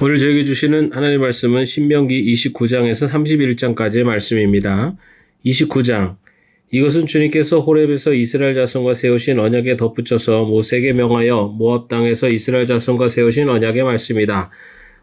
오늘 저에게 주시는 하나님의 말씀은 신명기 29장에서 31장까지의 말씀입니다. 29장. 이것은 주님께서 호렙에서 이스라엘 자손과 세우신 언약에 덧붙여서 모세에게 명하여 모압 땅에서 이스라엘 자손과 세우신 언약의 말씀이다.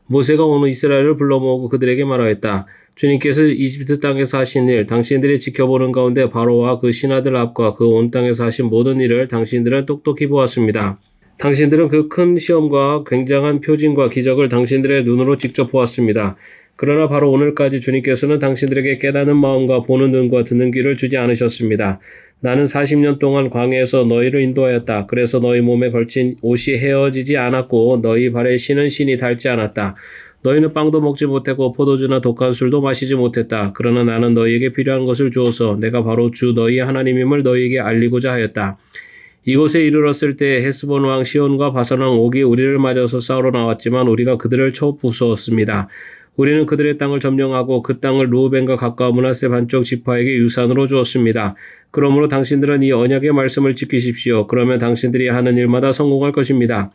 모세가 온 이스라엘을 불러 모으고 그들에게 말하였다. 주님께서 이집트 땅에서 하신 일, 당신들이 지켜보는 가운데 바로와 그 신하들 앞과 그 온 땅에서 하신 모든 일을 당신들은 똑똑히 보았습니다. 당신들은 그 큰 시험과 굉장한 표징과 기적을 당신들의 눈으로 직접 보았습니다. 그러나 바로 오늘까지 주님께서는 당신들에게 깨닫는 마음과 보는 눈과 듣는 귀를 주지 않으셨습니다. 나는 40년 동안 광야에서 너희를 인도하였다. 그래서 너희 몸에 걸친 옷이 헤어지지 않았고 너희 발에 신은 신이 닳지 않았다. 너희는 빵도 먹지 못했고 포도주나 독한 술도 마시지 못했다. 그러나 나는 너희에게 필요한 것을 주어서 내가 바로 주 너희 하나님임을 너희에게 알리고자 하였다. 이곳에 이르렀을 때 헤스본 왕 시온과 바산 왕 옥이 우리를 맞아서 싸우러 나왔지만 우리가 그들을 쳐 부수었습니다. 우리는 그들의 땅을 점령하고 그 땅을 루벤과 가까운 므낫세 반쪽 지파에게 유산으로 주었습니다. 그러므로 당신들은 이 언약의 말씀을 지키십시오. 그러면 당신들이 하는 일마다 성공할 것입니다.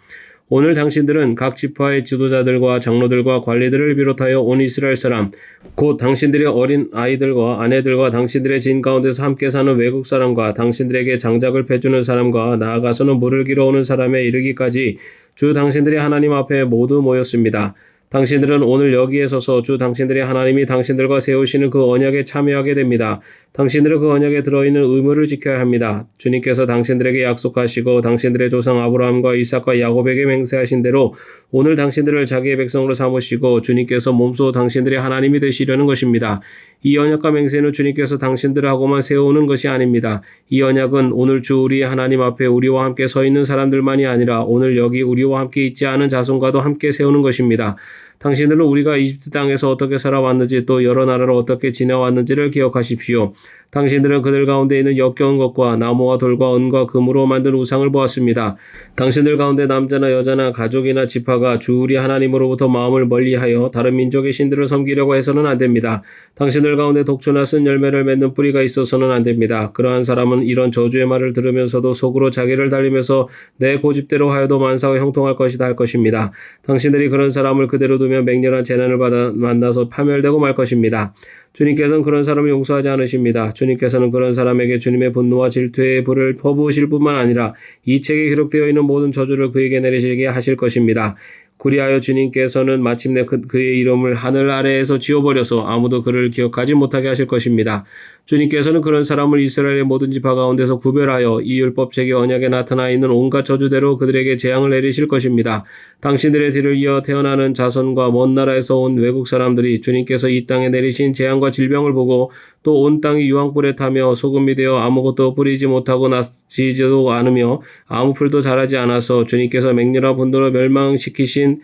오늘 당신들은 각 지파의 지도자들과 장로들과 관리들을 비롯하여 온 이스라엘 사람, 곧 당신들의 어린 아이들과 아내들과 당신들의 진 가운데서 함께 사는 외국 사람과 당신들에게 장작을 패주는 사람과 나아가서는 물을 길어오는 사람에 이르기까지 주 당신들의 하나님 앞에 모두 모였습니다. 당신들은 오늘 여기에 서서 주 당신들의 하나님이 당신들과 세우시는 그 언약에 참여하게 됩니다. 당신들은 그 언약에 들어있는 의무를 지켜야 합니다. 주님께서 당신들에게 약속하시고 당신들의 조상 아브라함과 이삭과 야곱에게 맹세하신 대로 오늘 당신들을 자기의 백성으로 삼으시고 주님께서 몸소 당신들의 하나님이 되시려는 것입니다. 이 언약과 맹세는 주님께서 당신들하고만 세우는 것이 아닙니다. 이 언약은 오늘 주 우리의 하나님 앞에 우리와 함께 서 있는 사람들만이 아니라 오늘 여기 우리와 함께 있지 않은 자손과도 함께 세우는 것입니다. 당신들은 우리가 이집트 땅에서 어떻게 살아왔는지 또 여러 나라를 어떻게 지내왔는지를 기억하십시오. 당신들은 그들 가운데 있는 역겨운 것과 나무와 돌과 은과 금으로 만든 우상을 보았습니다. 당신들 가운데 남자나 여자나 가족이나 지파가 주 우리 하나님으로부터 마음을 멀리하여 다른 민족의 신들을 섬기려고 해서는 안 됩니다. 당신들 가운데 독초나 쓴 열매를 맺는 뿌리가 있어서는 안 됩니다. 그러한 사람은 이런 저주의 말을 들으면서도 속으로 자기를 달리면서 내 고집대로 하여도 만사가 형통할 것이다 할 것입니다. 당신들이 그런 사람을 그대로 두면 맹렬한 재난을 만나서 파멸되고 말 것입니다. 주님께서는 그런 사람을 용서하지 않으십니다. 주님께서는 그런 사람에게 주님의 분노와 질투의 불을 퍼부으실 뿐만 아니라 이 책에 기록되어 있는 모든 저주를 그에게 내리시게 하실 것입니다. 그리하여 주님께서는 마침내 그의 이름을 하늘 아래에서 지워버려서 아무도 그를 기억하지 못하게 하실 것입니다. 주님께서는 그런 사람을 이스라엘의 모든 지파 가운데서 구별하여 이 율법책의 언약에 나타나 있는 온갖 저주대로 그들에게 재앙을 내리실 것입니다. 당신들의 뒤를 이어 태어나는 자손과 먼 나라에서 온 외국 사람들이 주님께서 이 땅에 내리신 재앙과 질병을 보고 또 온 땅이 유황불에 타며 소금이 되어 아무것도 뿌리지 못하고 나지지도 않으며 아무 풀도 자라지 않아서 주님께서 맹렬한 분노로 멸망시키신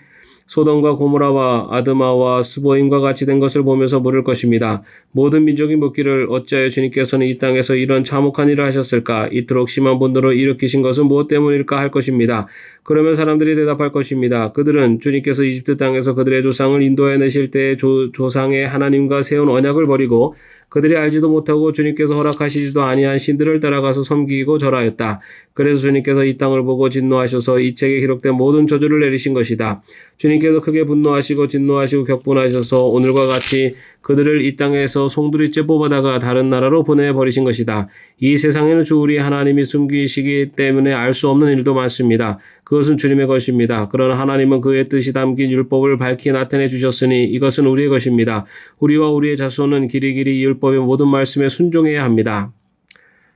소돔과 고모라와 아드마와 스보임과 같이 된 것을 보면서 물을 것입니다. 모든 민족이 묻기를 어찌하여 주님께서는 이 땅에서 이런 참혹한 일을 하셨을까? 이토록 심한 분노를 일으키신 것은 무엇 때문일까 할 것입니다. 그러면 사람들이 대답할 것입니다. 그들은 주님께서 이집트 땅에서 그들의 조상을 인도해 내실 때 조상의 하나님과 세운 언약을 버리고 그들이 알지도 못하고 주님께서 허락하시지도 아니한 신들을 따라가서 섬기고 절하였다. 그래서 주님께서 이 땅을 보고 진노하셔서 이 책에 기록된 모든 저주를 내리신 것이다. 주님께서 크게 분노하시고 진노하시고 격분하셔서 오늘과 같이 그들을 이 땅에서 송두리째 뽑아다가 다른 나라로 보내버리신 것이다. 이 세상에는 주 우리 하나님이 숨기시기 때문에 알 수 없는 일도 많습니다. 그것은 주님의 것입니다. 그러나 하나님은 그의 뜻이 담긴 율법을 밝히 나타내 주셨으니 이것은 우리의 것입니다. 우리와 우리의 자손은 길이길이 이 율법의 모든 말씀에 순종해야 합니다.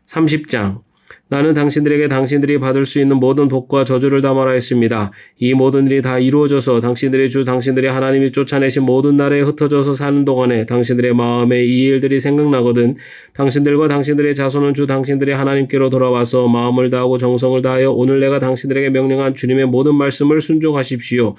30장. 나는 당신들에게 당신들이 받을 수 있는 모든 복과 저주를 다 말하였습니다. 이 모든 일이 다 이루어져서 당신들의 주 당신들의 하나님이 쫓아내신 모든 나라에 흩어져서 사는 동안에 당신들의 마음에 이 일들이 생각나거든 당신들과 당신들의 자손은 주 당신들의 하나님께로 돌아와서 마음을 다하고 정성을 다하여 오늘 내가 당신들에게 명령한 주님의 모든 말씀을 순종하십시오.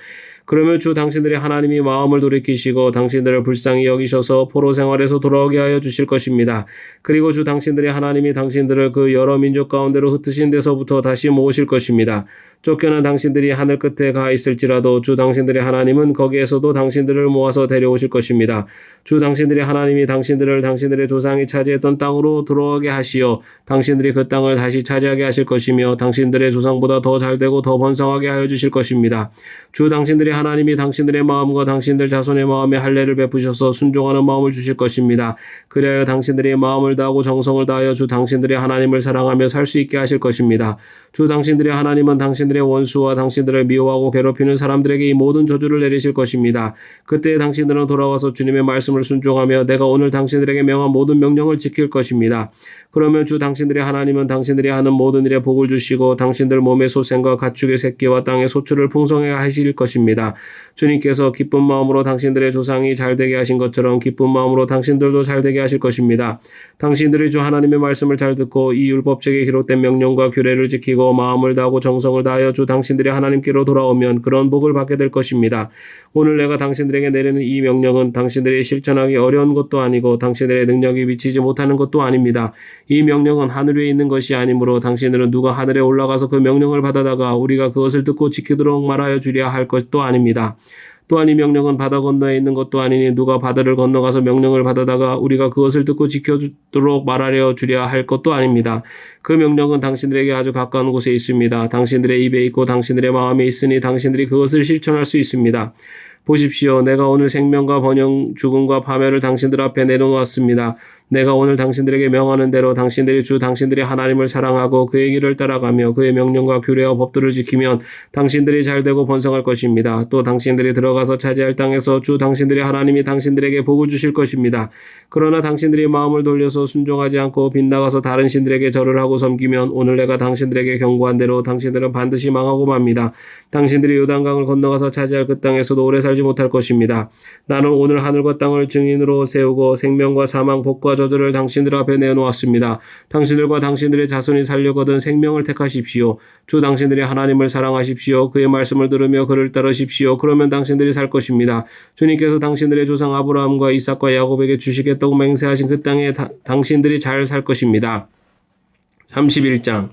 그러면 주 당신들의 하나님이 마음을 돌이키시고 당신들을 불쌍히 여기셔서 포로 생활에서 돌아오게 하여 주실 것입니다. 그리고 주 당신들의 하나님이 당신들을 그 여러 민족 가운데로 흩으신 데서부터 다시 모으실 것입니다. 쫓겨난 당신들이 하늘 끝에 가 있을지라도 주 당신들의 하나님은 거기에서도 당신들을 모아서 데려오실 것입니다. 주 당신들의 하나님이 당신들을 당신들의 조상이 차지했던 땅으로 들어오게 하시어 당신들이 그 땅을 다시 차지하게 하실 것이며 당신들의 조상보다 더 잘되고 더 번성하게 하여 주실 것입니다. 주 당신들의 하나님이 당신들의 마음과 당신들 자손의 마음에 할례를 베푸셔서 순종하는 마음을 주실 것입니다. 그리하여 당신들이 마음을 다하고 정성을 다하여 주 당신들의 하나님을 사랑하며 살 수 있게 하실 것입니다. 주 당신들의 하나님은 당신들의 원수와 당신들을 미워하고 괴롭히는 사람들에게 이 모든 저주를 내리실 것입니다. 그때 당신들은 돌아와서 주님의 말씀을 순종하며 내가 오늘 당신들에게 명한 모든 명령을 지킬 것입니다. 그러면 주 당신들의 하나님은 당신들이 하는 모든 일에 복을 주시고 당신들 몸의 소생과 가축의 새끼와 땅의 소출을 풍성하게 하실 것입니다. 주님께서 기쁜 마음으로 당신들의 조상이 잘되게 하신 것처럼 기쁜 마음으로 당신들도 잘되게 하실 것입니다. 당신들이 주 하나님의 말씀을 잘 듣고 이 율법책에 기록된 명령과 규례를 지키고 마음을 다하고 정성을 다하여 주 당신들의 하나님께로 돌아오면 그런 복을 받게 될 것입니다. 오늘 내가 당신들에게 내리는 이 명령은 당신들이 실천하기 어려운 것도 아니고 당신들의 능력이 미치지 못하는 것도 아닙니다. 이 명령은 하늘 위에 있는 것이 아니므로 당신들은 누가 하늘에 올라가서 그 명령을 받아다가 우리가 그것을 듣고 지키도록 말하여 주랴 할 것도 아닙니다. 또한 이 명령은 바다 건너에 있는 것도 아니니 누가 바다를 건너가서 명령을 받아다가 우리가 그것을 듣고 지켜도록 말하려 주랴 할 것도 아닙니다. 그 명령은 당신들에게 아주 가까운 곳에 있습니다. 당신들의 입에 있고 당신들의 마음에 있으니 당신들이 그것을 실천할 수 있습니다. 보십시오. 내가 오늘 생명과 번영, 죽음과 파멸을 당신들 앞에 내놓았습니다. 내가 오늘 당신들에게 명하는 대로 당신들이 주 당신들의 하나님을 사랑하고 그의 길을 따라가며 그의 명령과 규례와 법들을 지키면 당신들이 잘되고 번성할 것입니다. 또 당신들이 들어가서 차지할 땅에서 주 당신들의 하나님이 당신들에게 복을 주실 것입니다. 그러나 당신들이 마음을 돌려서 순종하지 않고 빗나가서 다른 신들에게 절을 하고 섬기면 오늘 내가 당신들에게 경고한 대로 당신들은 반드시 망하고 맙니다. 당신들이 요단강을 건너가서 차지할 그 땅에서도 오래 살지 못할 것입니다. 나는 오늘 하늘과 땅을 증인으로 세우고 생명과 사망, 복과 저주를 당신들 앞에 내놓았습니다. 당신들과 당신들의 자손이 살려거든 생명을 택하십시오. 주 당신들이 하나님을 사랑하십시오. 그의 말씀을 들으며 그를 따르십시오. 그러면 당신들이 살 것입니다. 주님께서 당신들의 조상 아브라함과 이삭과 야곱에게 주시겠다고 맹세하신 그 땅에 당신들이 잘 살 것입니다. 31장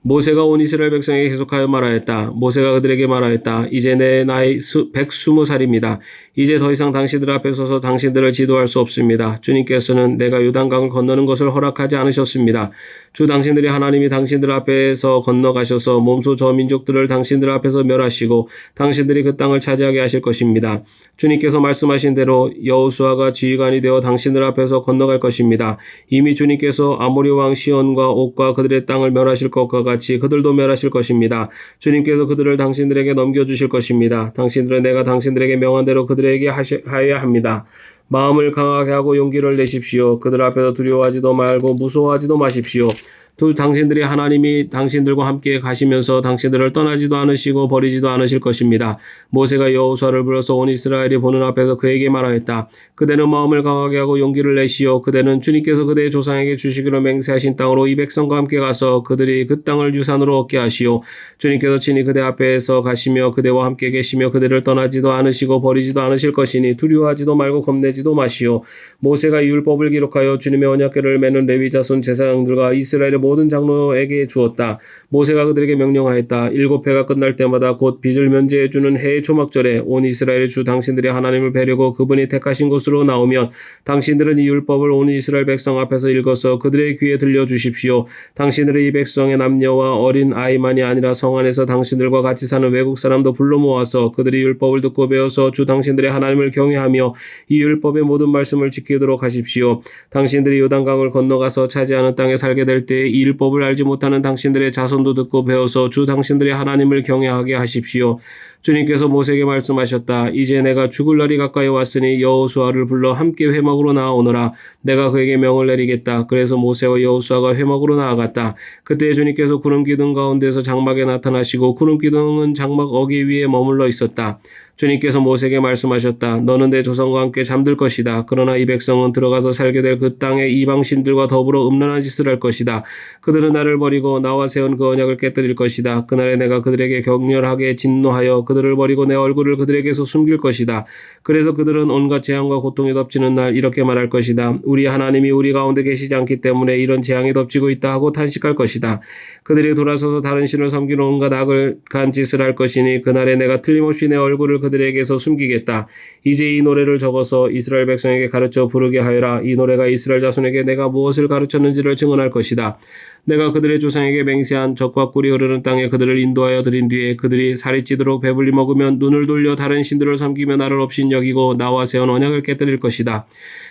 모세가 온 이스라엘 백성에게 계속하여 말하였다. 모세가 그들에게 말하였다. 이제 내 나이 120살입니다. 이제 더 이상 당신들 앞에 서서 당신들을 지도할 수 없습니다. 주님께서는 내가 요단강을 건너는 것을 허락하지 않으셨습니다. 주 당신들의 하나님이 당신들 앞에서 건너가셔서 몸소 저 민족들을 당신들 앞에서 멸하시고 당신들이 그 땅을 차지하게 하실 것입니다. 주님께서 말씀하신 대로 여호수아가 지휘관이 되어 당신들 앞에서 건너갈 것입니다. 이미 주님께서 아모리 왕 시온과 옥과 그들의 땅을 멸하실 것과 같이 그들도 멸하실 것입니다. 주님께서 그들을 당신들에게 넘겨주실 것입니다. 당신들은 내가 당신들에게 명한 대로 그들에게 하여야 합니다. 마음을 강하게 하고 용기를 내십시오. 그들 앞에서 두려워하지도 말고 무서워하지도 마십시오. 또 당신들이 하나님이 당신들과 함께 가시면서 당신들을 떠나지도 않으시고 버리지도 않으실 것입니다. 모세가 여호수아를 불러서 온 이스라엘이 보는 앞에서 그에게 말하였다. 그대는 마음을 강하게 하고 용기를 내시오. 그대는 주님께서 그대의 조상에게 주시기로 맹세하신 땅으로 이 백성과 함께 가서 그들이 그 땅을 유산으로 얻게 하시오. 주님께서 친히 그대 앞에서 가시며 그대와 함께 계시며 그대를 떠나지도 않으시고 버리지도 않으실 것이니 두려워하지도 말고 겁내지도 마시오. 모세가 이 율법을 기록하여 주님의 언약궤를 매는 레위 자손 제사장들과 이스라엘의 모든 장로에게 주었다. 모세가 그들에게 명령하였다. 7해가 끝날 때마다 곧 빚을 면제해주는 해의 초막절에 온 이스라엘의 주 당신들의 하나님을 뵈려고 그분이 택하신 곳으로 나오면 당신들은 이 율법을 온 이스라엘 백성 앞에서 읽어서 그들의 귀에 들려주십시오. 당신들의 이 백성의 남녀와 어린 아이만이 아니라 성 안에서 당신들과 같이 사는 외국 사람도 불러 모아서 그들이 율법을 듣고 배워서 주 당신들의 하나님을 경외하며 이 율법의 모든 말씀을 지키도록 하십시오. 당신들이 요단강을 건너가서 차지하는 땅에 살게 될 때 이 율법을 알지 못하는 당신들의 자손도 듣고 배워서 주 당신들의 하나님을 경외하게 하십시오. 주님께서 모세에게 말씀하셨다. 이제 내가 죽을 날이 가까이 왔으니 여호수아를 불러 함께 회막으로 나아오너라. 내가 그에게 명을 내리겠다. 그래서 모세와 여호수아가 회막으로 나아갔다. 그때 주님께서 구름 기둥 가운데서 장막에 나타나시고 구름 기둥은 장막 어기 위에 머물러 있었다. 주님께서 모세에게 말씀하셨다. 너는 내 조상과 함께 잠들 것이다. 그러나 이 백성은 들어가서 살게 될 그 땅의 이방신들과 더불어 음란한 짓을 할 것이다. 그들은 나를 버리고 나와 세운 그 언약을 깨뜨릴 것이다. 그날에 내가 그들에게 격렬하게 진노하여 그들을 버리고 내 얼굴을 그들에게서 숨길 것이다. 그래서 그들은 온갖 재앙과 고통이 덮치는 날 이렇게 말할 것이다. 우리 하나님이 우리 가운데 계시지 않기 때문에 이런 재앙이 덮치고 있다 하고 탄식할 것이다. 그들이 돌아서서 다른 신을 섬기는 온갖 악한 짓을 할 것이니 그날에 내가 틀림없이 내 얼굴을 그들에게서 숨기겠다. 이제 이 노래를 적어서 이스라엘 백성에게 가르쳐 부르게 하여라. 이 노래가 이스라엘 자손에게 내가 무엇을 가르쳤는지를 증언할 것이다. 내가 그들의 조상에게 맹세한 젖과 꿀이 흐르는 땅에 그들을 인도하여 들인 뒤에 그들이 살이 찌도록 배불리 먹으면 눈을 돌려 다른 신들을 섬기며 나를 없인 여기고 나와 세운 언약을 깨뜨릴 것이다.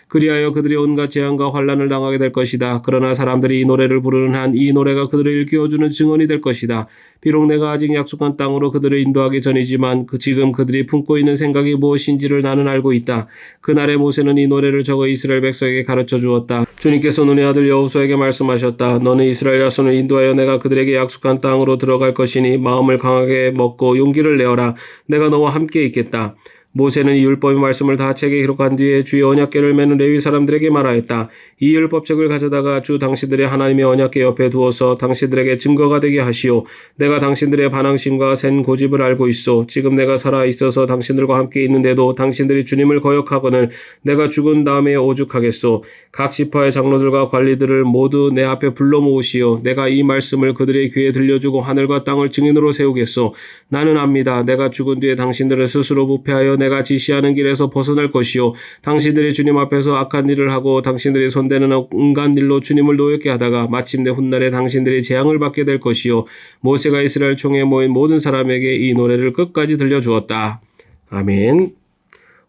그리하여 그들이 온갖 재앙과 환난을 당하게 될 것이다. 그러나 사람들이 이 노래를 부르는 한 이 노래가 그들을 일깨워주는 증언이 될 것이다. 비록 내가 아직 약속한 땅으로 그들을 인도하기 전이지만 지금 그들이 품고 있는 생각이 무엇인지를 나는 알고 있다. 그날에 모세는 이 노래를 적어 이스라엘 백성에게 가르쳐 주었다. 주님께서 눈의 아들 여호수아에게 말씀하셨다. 너는 이스라엘 자손을 인도하여 내가 그들에게 약속한 땅으로 들어갈 것이니 마음을 강하게 먹고 용기를 내어라. 내가 너와 함께 있겠다. 모세는 이 율법의 말씀을 다 책에 기록한 뒤에 주의 언약궤를 매는 레위 사람들에게 말하였다. 이 율법책을 가져다가 주 당신들의 하나님의 언약궤 옆에 두어서 당신들에게 증거가 되게 하시오. 내가 당신들의 반항심과 센 고집을 알고 있소. 지금 내가 살아 있어서 당신들과 함께 있는데도 당신들이 주님을 거역하거늘 내가 죽은 다음에 오죽하겠소. 각 지파의 장로들과 관리들을 모두 내 앞에 불러 모으시오. 내가 이 말씀을 그들의 귀에 들려주고 하늘과 땅을 증인으로 세우겠소. 나는 압니다. 내가 죽은 뒤에 당신들은 스스로 부패하여 내가 지시하는 길에서 벗어날 것이요 당신들이 주님 앞에서 악한 일을 하고 당신들이 손대는 온갖 일로 주님을 노엽게 하다가 마침내 훗날에 당신들이 재앙을 받게 될 것이요 모세가 이스라엘 총회에 모인 모든 사람에게 이 노래를 끝까지 들려주었다. 아멘.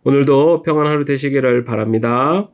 오늘도 평안한 하루 되시기를 바랍니다.